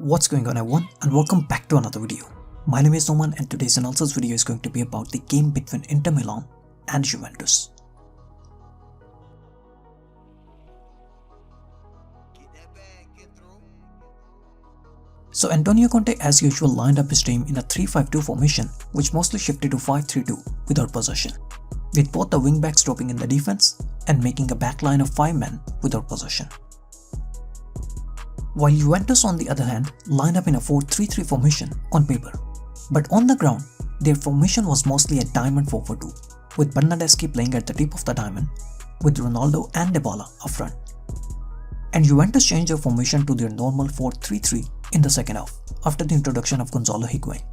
What's going on everyone, and welcome back to another video. My name is Noman and today's analysis video is going to be about the game between Inter Milan and Juventus. So Antonio Conte as usual lined up his team in a 3-5-2 formation which mostly shifted to 5-3-2 without possession, with both the wingbacks dropping in the defense and making a backline of 5 men without possession. While Juventus on the other hand lined up in a 4-3-3 formation on paper, but on the ground their formation was mostly a diamond 4-4-2, with Bernardeschi playing at the tip of the diamond with Ronaldo and Dybala up front. And Juventus changed their formation to their normal 4-3-3 in the second half after the introduction of Gonzalo Higuain.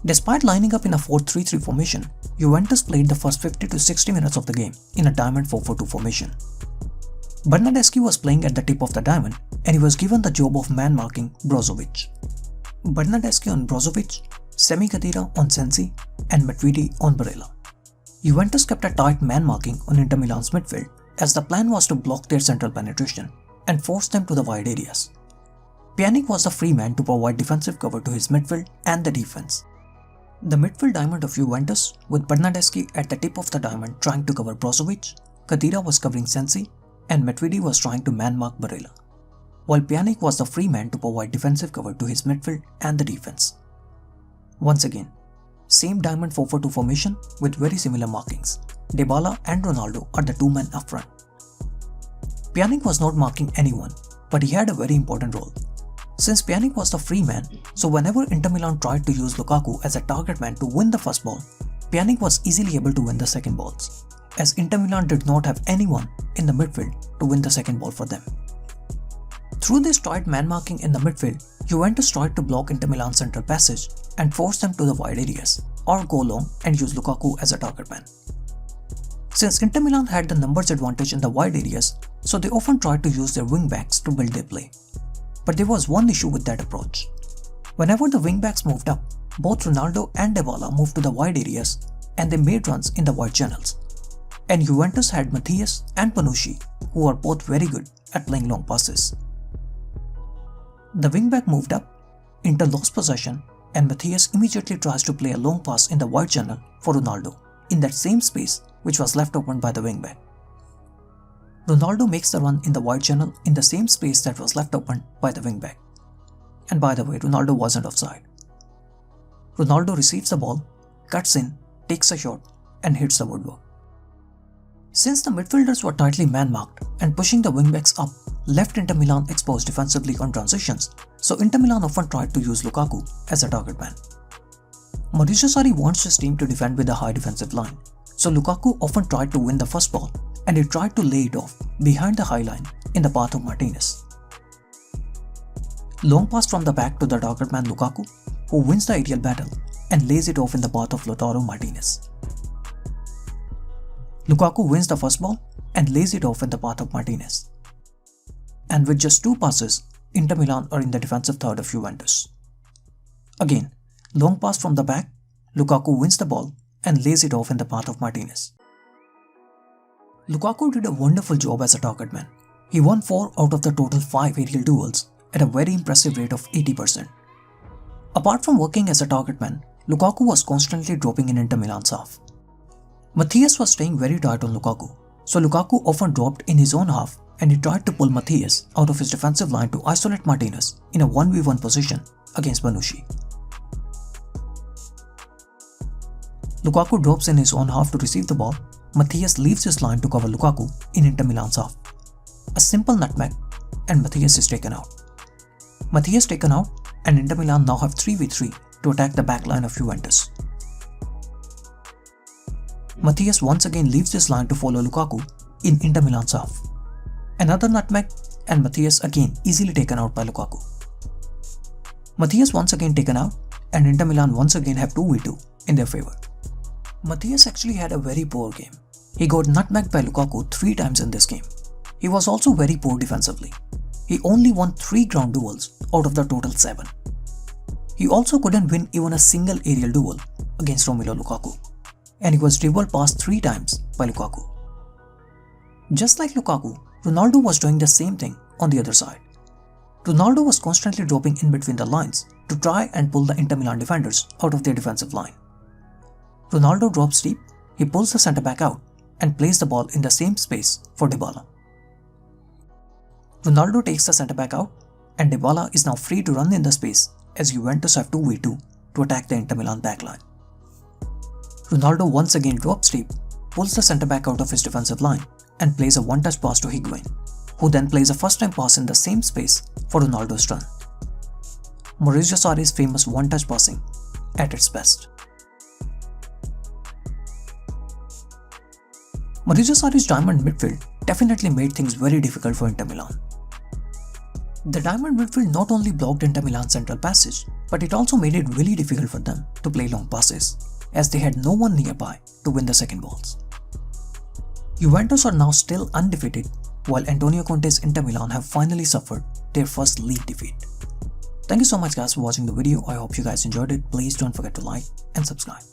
Despite lining up in a 4-3-3 formation, Juventus played the first 50 to 60 minutes of the game in a diamond 4-4-2 formation. Bernardeschi was playing at the tip of the diamond and he was given the job of man-marking Brozovic. Bernardeschi on Brozovic, Semi Khedira on Sensi and Matuidi on Barella. Juventus kept a tight man-marking on Inter Milan's midfield as the plan was to block their central penetration and force them to the wide areas. Pjanic was the free man to provide defensive cover to his midfield and the defense. The midfield diamond of Juventus, with Bernardeschi at the tip of the diamond trying to cover Brozovic, Khedira was covering Sensi and Matuidi was trying to man-mark Barella, while Pjanic was the free man to provide defensive cover to his midfield and the defense. Once again, same diamond 4-4-2 formation with very similar markings. Dybala and Ronaldo are the two men up front. Pjanic was not marking anyone, but he had a very important role. Since Pjanic was the free man, so whenever Inter Milan tried to use Lukaku as a target man to win the first ball, Pjanic was easily able to win the second balls, as Inter Milan did not have anyone in the midfield to win the second ball for them. Through this tight man-marking in the midfield, Juventus tried to block Inter Milan's central passage and force them to the wide areas, or go long and use Lukaku as a target man. Since Inter Milan had the numbers advantage in the wide areas, so they often tried to use their wingbacks to build their play. But there was one issue with that approach. Whenever the wingbacks moved up, both Ronaldo and Dybala moved to the wide areas and they made runs in the wide channels. And Juventus had Mathias and Panucci, who are both very good at playing long passes. The wingback moved up, Inter lost possession, and Mathias immediately tries to play a long pass in the wide channel for Ronaldo, in that same space which was left open by the wingback. Ronaldo makes the run in the wide channel in the same space that was left open by the wingback. And by the way, Ronaldo wasn't offside. Ronaldo receives the ball, cuts in, takes a shot, and hits the woodwork. Since the midfielders were tightly man-marked and pushing the wingbacks up left Inter Milan exposed defensively on transitions, so Inter Milan often tried to use Lukaku as a target man. Maurizio Sarri wants his team to defend with a high defensive line, so Lukaku often tried to win the first ball and he tried to lay it off behind the high line in the path of Martinez. Long pass from the back to the target man Lukaku, who wins the aerial battle and lays it off in the path of Lautaro Martinez. Lukaku wins the first ball and lays it off in the path of Martinez. And with just two passes, Inter Milan are in the defensive third of Juventus. Again, long pass from the back, Lukaku wins the ball and lays it off in the path of Martinez. Lukaku did a wonderful job as a target man. He won 4 out of the total 5 aerial duels at a very impressive rate of 80%. Apart from working as a target man, Lukaku was constantly dropping in Inter Milan's half. Mathias was staying very tight on Lukaku, so Lukaku often dropped in his own half and he tried to pull Mathias out of his defensive line to isolate Martinez in a 1v1 position against Panucci. Lukaku drops in his own half to receive the ball. Mathias leaves his line to cover Lukaku in Inter Milan's half. A simple nutmeg and Mathias is taken out. Mathias taken out and Inter Milan now have 3v3 to attack the back line of Juventus. Mathias once again leaves his line to follow Lukaku in Inter Milan's half. Another nutmeg and Mathias again easily taken out by Lukaku. Mathias once again taken out and Inter Milan once again have 2v2 in their favour. Mathias actually had a very poor game. He got nutmegged by Lukaku 3 times in this game. He was also very poor defensively. He only won 3 ground duels out of the total 7. He also couldn't win even a single aerial duel against Romelu Lukaku, and he was dribbled past 3 times by Lukaku. Just like Lukaku, Ronaldo was doing the same thing on the other side. Ronaldo was constantly dropping in between the lines to try and pull the Inter Milan defenders out of their defensive line. Ronaldo drops deep, he pulls the centre-back out and plays the ball in the same space for Dybala. Ronaldo takes the centre-back out and Dybala is now free to run in the space as Juventus have 2v2 to attack the Inter Milan backline. Ronaldo once again drops deep, pulls the centre-back out of his defensive line and plays a one-touch pass to Higuain, who then plays a first-time pass in the same space for Ronaldo's run. Maurizio Sarri's famous one-touch passing at its best. Maurizio Sarri's diamond midfield definitely made things very difficult for Inter Milan. The diamond midfield not only blocked Inter Milan's central passage, but it also made it really difficult for them to play long passes, as they had no one nearby to win the second balls. Juventus are now still undefeated, while Antonio Conte's Inter Milan have finally suffered their first league defeat. Thank you so much guys for watching the video. I hope you guys enjoyed it. Please don't forget to like and subscribe.